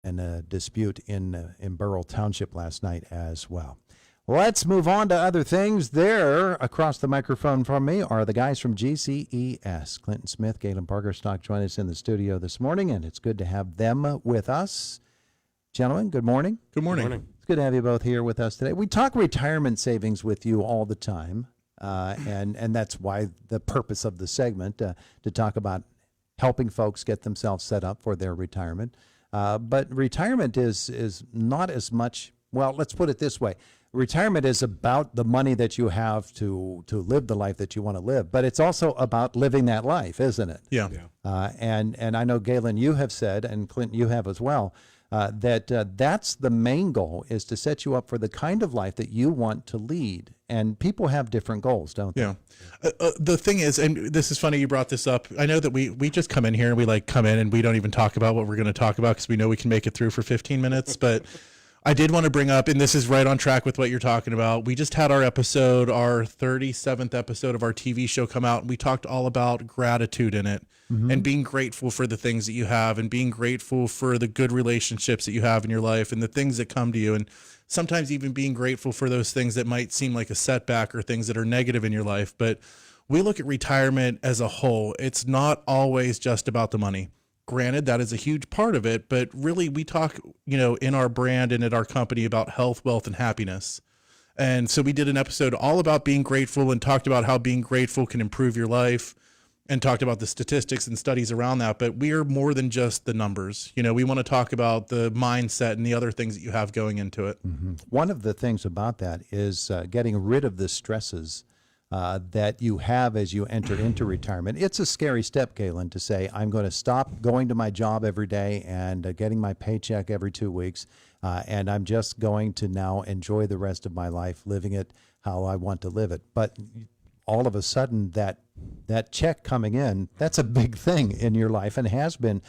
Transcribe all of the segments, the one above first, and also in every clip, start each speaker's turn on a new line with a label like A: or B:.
A: and a dispute in Burrell Township last night as well. Let's move on to other things. There, across the microphone from me, are the guys from GCES. Clinton Smith, Galen, Bargerstock join us in the studio this morning, and it's good to have them with us. Gentlemen, good morning.
B: Good morning.
C: Good morning.
A: It's good to have you both here with us today. We talk retirement savings with you all the time, and that's why the purpose of the segment, to talk about helping folks get themselves set up for their retirement. But retirement is not as much, well, let's put it this way. Retirement is about the money that you have to live the life that you want to live, but it's also about living that life, isn't it?
B: Yeah.
A: And I know, Galen, you have said, and Clinton, you have as well, that that's the main goal, is to set you up for the kind of life that you want to lead. And people have different goals, don't they?
B: Yeah. The thing is, and this is funny you brought this up, I know that we just come in here and we come in and we don't even talk about what we're going to talk about because we know we can make it through for 15 minutes, but I did want to bring up, and this is right on track with what you're talking about. We just had our 37th episode of our TV show come out, and we talked all about gratitude in it, and being grateful for the things that you have, and being grateful for the good relationships that you have in your life and the things that come to you. And sometimes even being grateful for those things that might seem like a setback or things that are negative in your life. But we look at retirement as a whole. It's not always just about the money. Granted, that is a huge part of it, but really we talk, in our brand and at our company about health, wealth, and happiness. And so we did an episode all about being grateful and talked about how being grateful can improve your life and talked about the statistics and studies around that. But we are more than just the numbers. We want to talk about the mindset and the other things that you have going into it.
A: Mm-hmm. One of the things about that is getting rid of the stresses that you have as you enter into retirement. It's a scary step, Galen, to say, I'm going to stop going to my job every day and getting my paycheck every 2 weeks, and I'm just going to now enjoy the rest of my life, living it how I want to live it. But all of a sudden, that check coming in, that's a big thing in your life and has been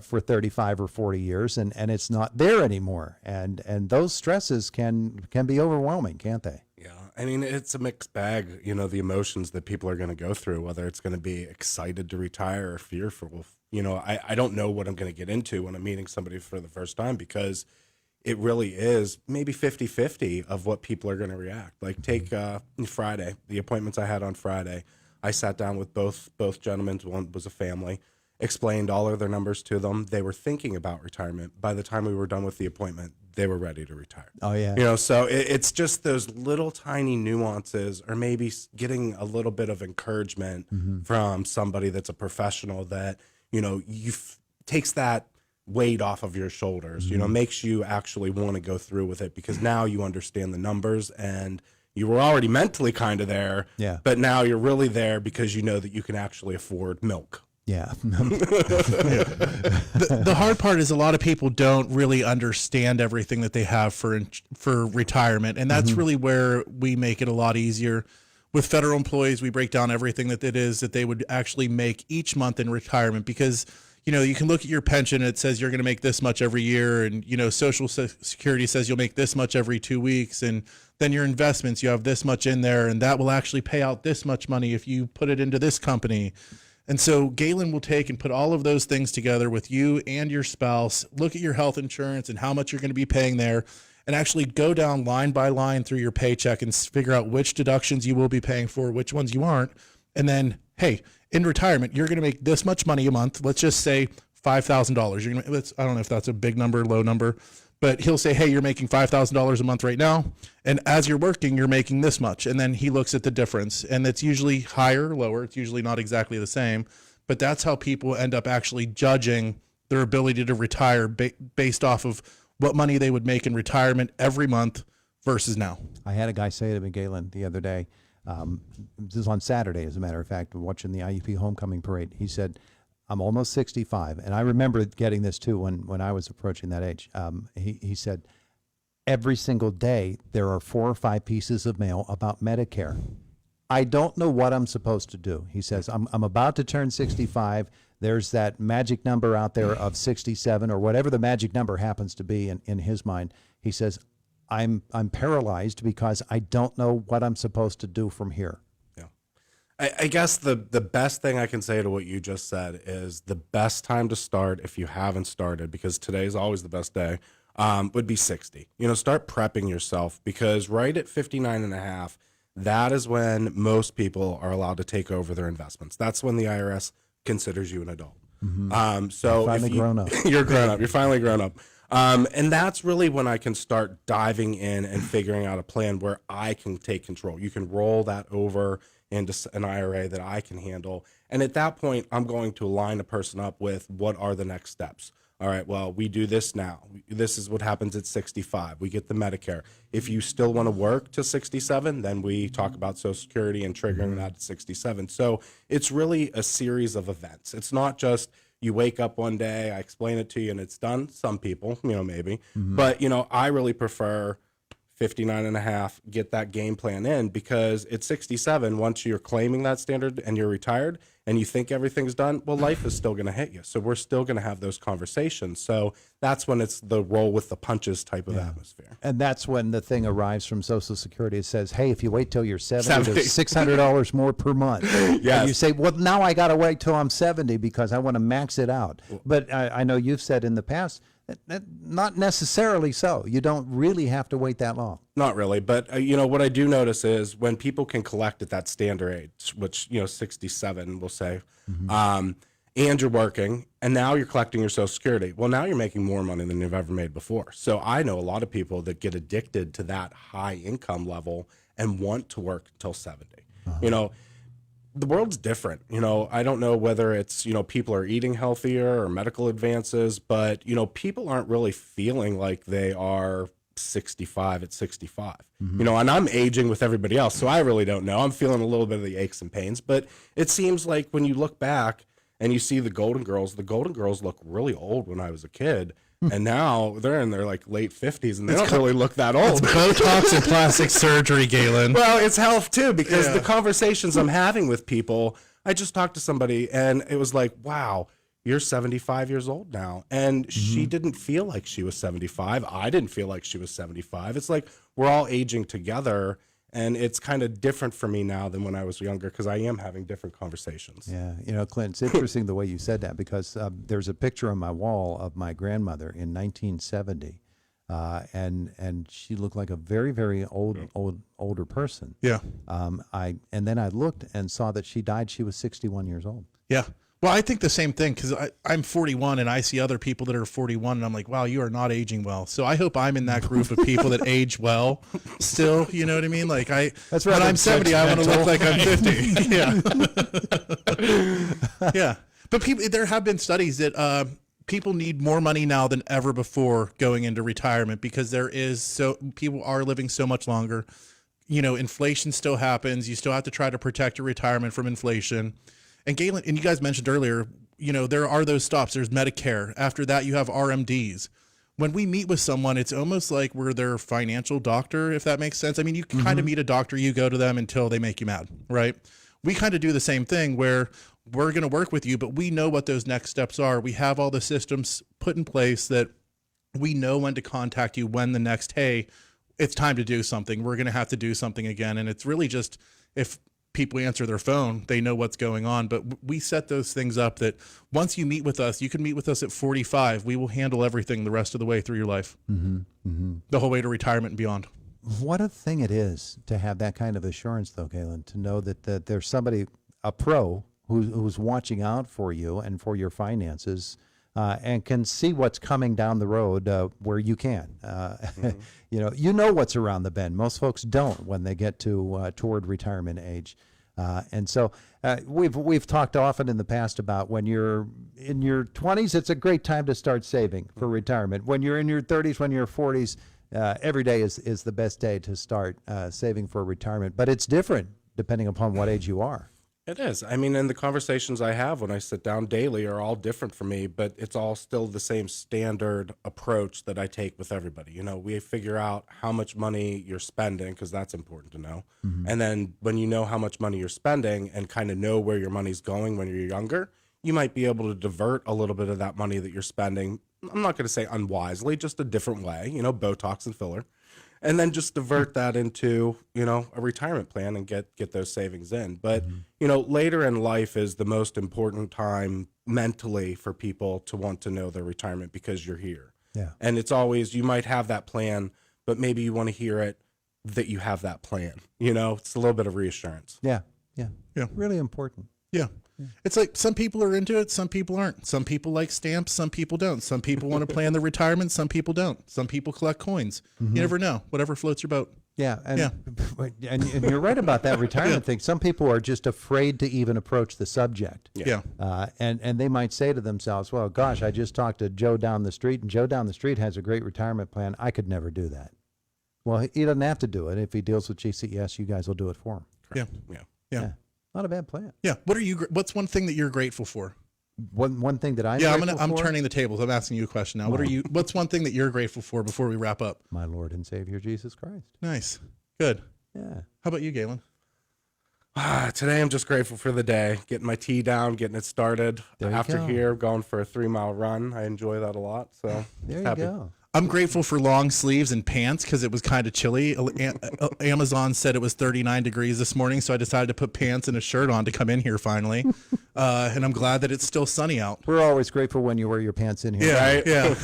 A: for 35 or 40 years, and it's not there anymore. And those stresses can be overwhelming, can't they?
C: Yeah, I mean, it's a mixed bag, the emotions that people are going to go through, whether it's going to be excited to retire or fearful. I don't know what I'm going to get into when I'm meeting somebody for the first time, because it really is maybe 50-50 of what people are going to react. Like take Friday, the appointments I had on Friday. I sat down with both gentlemen. One was a family, explained all of their numbers to them. They were thinking about retirement. By the time we were done with the appointment, they were ready to retire.
A: Oh, yeah.
C: So it's just those little tiny nuances, or maybe getting a little bit of encouragement from somebody that's a professional that, takes that weight off of your shoulders, makes you actually want to go through with it, because now you understand the numbers, and you were already mentally kind of there, but now you're really there because you know that you can actually afford milk.
A: Yeah.
B: The hard part is a lot of people don't really understand everything that they have for retirement, and that's really where we make it a lot easier. With federal employees, we break down everything that it is that they would actually make each month in retirement, because you can look at your pension, it says you're going to make this much every year, and Social Security says you'll make this much every 2 weeks, and then your investments, you have this much in there, and that will actually pay out this much money if you put it into this company. And so Galen will take and put all of those things together with you and your spouse, look at your health insurance and how much you're going to be paying there, and actually go down line by line through your paycheck and figure out which deductions you will be paying for, which ones you aren't. And then, hey, in retirement, you're going to make this much money a month. Let's just say $5,000. I don't know if that's a big number, low number, but he'll say, hey, you're making $5,000 a month right now, and as you're working, you're making this much. And then he looks at the difference, and it's usually higher or lower. It's usually not exactly the same, but that's how people end up actually judging their ability to retire based off of what money they would make in retirement every month versus now.
A: I had a guy say to me, Galen, the other day, this was on Saturday, as a matter of fact, watching the IUP homecoming parade. He said, I'm almost 65, and I remember getting this too when I was approaching that age. He said, every single day there are 4 or 5 pieces of mail about Medicare. I don't know what I'm supposed to do. He says, I'm about to turn 65. There's that magic number out there of 67, or whatever the magic number happens to be in his mind. He says, I'm paralyzed because I don't know what I'm supposed to do from here.
C: Yeah. I guess the best thing I can say to what you just said is the best time to start, if you haven't started, because today is always the best day, would be 60. Start prepping yourself, because right at 59 and a half, that is when most people are allowed to take over their investments. That's when the IRS considers you an adult. So
A: Finally grown up.
C: You're grown up. You're finally grown up. And that's really when I can start diving in and figuring out a plan where I can take control. You can roll that over into an IRA that I can handle. And at that point, I'm going to line a person up with what are the next steps. All right, well, we do this now. This is what happens at 65. We get the Medicare. If you still want to work to 67, then we talk about Social Security and triggering that at 67. So it's really a series of events. It's not just you wake up one day, I explain it to you, and it's done. Some people, maybe. But, I really prefer 59 and a half, get that game plan in, because at 67, once you're claiming that standard and you're retired and you think everything's done, well, life is still going to hit you. So we're still going to have those conversations. So that's when it's the roll with the punches type of atmosphere.
A: And that's when the thing arrives from Social Security. It says, hey, if you wait till you're 70, there's $600 more per month.
C: Yes.
A: And you say, well, now I got to wait till I'm 70 because I want to max it out. But I know you've said in the past, that not necessarily so. You don't really have to wait that long.
C: Not really, but what I do notice is when people can collect at that standard age, which 67, we'll say, and you're working, and now you're collecting your Social Security. Well, now you're making more money than you've ever made before. So I know a lot of people that get addicted to that high income level and want to work until 70. The world's different. I don't know whether it's, people are eating healthier or medical advances, but, people aren't really feeling like they are 65 at 65, and I'm aging with everybody else. So I really don't know. I'm feeling a little bit of the aches and pains, but it seems like when you look back and you see the Golden Girls look really old when I was a kid. And now they're in their late 50s and they don't really look that old.
B: It's Botox and plastic surgery, Galen.
C: Well, it's health too, because the conversations I'm having with people, I just talked to somebody and it was like, wow, you're 75 years old now. And she didn't feel like she was 75. I didn't feel like she was 75. It's like we're all aging together. And it's kind of different for me now than when I was younger, because I am having different conversations.
A: Yeah, Clint, it's interesting the way you said that, because there's a picture on my wall of my grandmother in 1970, and she looked like a very, very older person.
B: Yeah.
A: And then I looked and saw that she died. She was 61 years old.
B: Yeah. Well, I think the same thing, because I'm 41 and I see other people that are 41 and I'm like, wow, you are not aging well. So I hope I'm in that group of people that age well still. You know what I mean? Like
A: That's
B: when
A: rather
B: I'm 70, I want to look like I'm 50. Yeah. Yeah. But there have been studies that people need more money now than ever before going into retirement, because people are living so much longer. Inflation still happens. You still have to try to protect your retirement from inflation. And Galen, and you guys mentioned earlier, there are those stops. There's Medicare. After that, you have RMDs. When we meet with someone, it's almost like we're their financial doctor, if that makes sense. I mean, you kind of meet a doctor, you go to them until they make you mad, right? We kind of do the same thing, where we're going to work with you, but we know what those next steps are. We have all the systems put in place that we know when to contact you, when the next, hey, it's time to do something. We're going to have to do something again. And it's really just, if people answer their phone, they know what's going on. But we set those things up that once you meet with us, you can meet with us at 45. We will handle everything the rest of the way through your life, the whole way to retirement and beyond.
A: What a thing it is to have that kind of assurance, though, Galen, to know that there's somebody, a pro, who's watching out for you and for your finances, and can see what's coming down the road where you can. You know what's around the bend. Most folks don't when they get toward retirement age. And so we've talked often in the past about when you're in your 20s, it's a great time to start saving for retirement. When you're in your 30s, when you're 40s, every day is the best day to start saving for retirement. But it's different depending upon what age you are.
C: It is. I mean, and the conversations I have when I sit down daily are all different for me, but it's all still the same standard approach that I take with everybody. We figure out how much money you're spending, because that's important to know. And then when you know how much money you're spending and kind of know where your money's going when you're younger, you might be able to divert a little bit of that money that you're spending. I'm not going to say unwisely, just a different way, Botox and filler. and then just divert that into, you know, a retirement plan and get those savings in. But, you know, later in life is the most important time mentally for people to want to know their retirement because you're here.
A: Yeah.
C: And it's always, you might have that plan, but maybe you want to hear it that you have that plan. You know, it's a little bit of reassurance.
A: Yeah. Yeah.
B: Yeah.
A: Really important.
B: Yeah. It's like some people are into it, some people aren't. Some people like stamps, some people don't. Some people want to plan their retirement, some people don't. Some people collect coins. You never know. Whatever floats your boat.
A: Yeah. And,
B: Yeah.
A: and you're right about that retirement thing. Some people are just afraid to even approach the subject.
B: Yeah.
A: And they might say to themselves, well, gosh, I just talked to Joe down the street, and Joe down the street has a great retirement plan. I could never do that. Well, he doesn't have to do it. If he deals with GCES, you guys will do it for him.
B: Yeah.
C: Yeah.
B: Yeah.
A: Not a bad plan.
B: Yeah. What's one thing that you're grateful for?
A: One thing that I'm
B: Yeah,
A: grateful
B: I'm
A: for,
B: turning the tables. I'm asking you a question now. What's one thing that you're grateful for before we wrap up?
A: my Lord and Savior Jesus Christ.
B: Nice. Good.
A: Yeah.
B: How about you, Galen?
C: Today I'm just grateful for the day, getting my tea down, getting it started.
A: There you
C: After
A: go.
C: here, going for a 3-mile run. I enjoy that a lot. So
A: There you
C: happy.
A: go.
B: I'm grateful for long sleeves and pants because it was kind of chilly. Amazon said it was 39 degrees this morning, so I decided to put pants and a shirt on to come in here finally. And I'm glad that it's still sunny out.
A: We're always grateful when you wear your pants in here.
B: Yeah, yeah.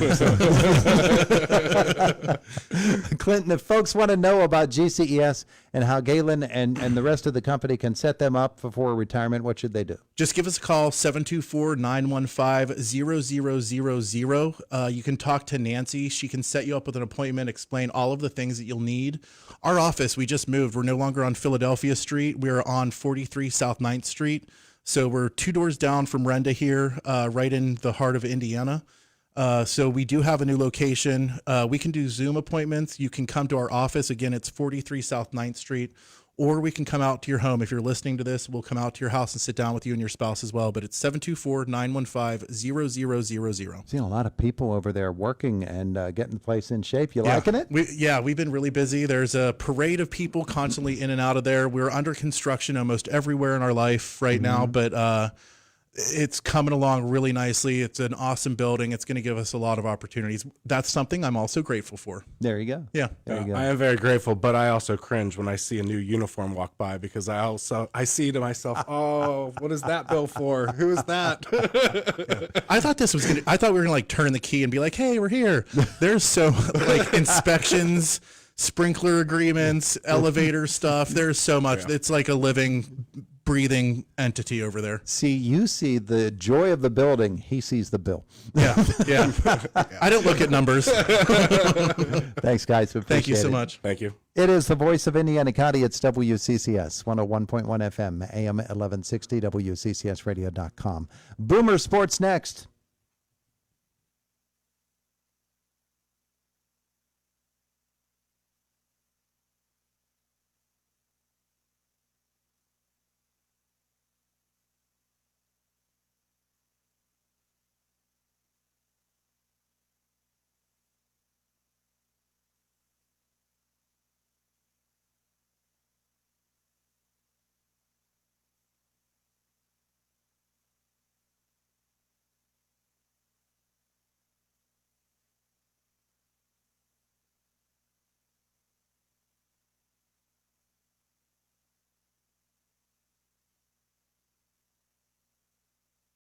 A: Clinton, if folks want to know about GCES and how Galen and the rest of the company can set them up for retirement, what should they do?
B: Just give us a call, 724-915-0000. You can talk to Nancy. She can set you up with an appointment, explain all of the things that you'll need. Our office, we just moved. We're no longer on Philadelphia Street. We're on 43 South 9th Street. So we're 2 doors down from Renda here, right in the heart of Indiana. So we do have a new location. We can do Zoom appointments. You can come to our office. Again, it's 43 South 9th Street. Or we can come out to your home. If you're listening to this, we'll come out to your house and sit down with you and your spouse as well. But it's 724-915-0000.
A: Seeing a lot of people over there working and getting the place in shape. You liking it?
B: We've been really busy. There's a parade of people constantly in and out of there. We're under construction almost everywhere in our life right now, but it's coming along really nicely. It's an awesome building. It's going to give us a lot of opportunities. That's something I'm also grateful for.
A: There you go.
B: Yeah.
A: There you go.
C: I am very grateful, but I also cringe when I see a new uniform walk by because I see to myself, oh, what is that bill for? Who is that?
B: I thought we were gonna like turn the key and be like, hey, we're here. There's so like inspections, sprinkler agreements, elevator stuff. There's so much. It's like a living, breathing entity over there.
A: See, you see the joy of the building. He sees the bill.
B: Yeah. I don't look at numbers.
A: Thanks, guys. We
B: Thank you so
A: appreciate it.
B: much.
C: Thank you.
A: It is the voice of Indiana County. It's WCCS 101.1 FM, AM 1160, WCCSradio.com. Boomer Sports next.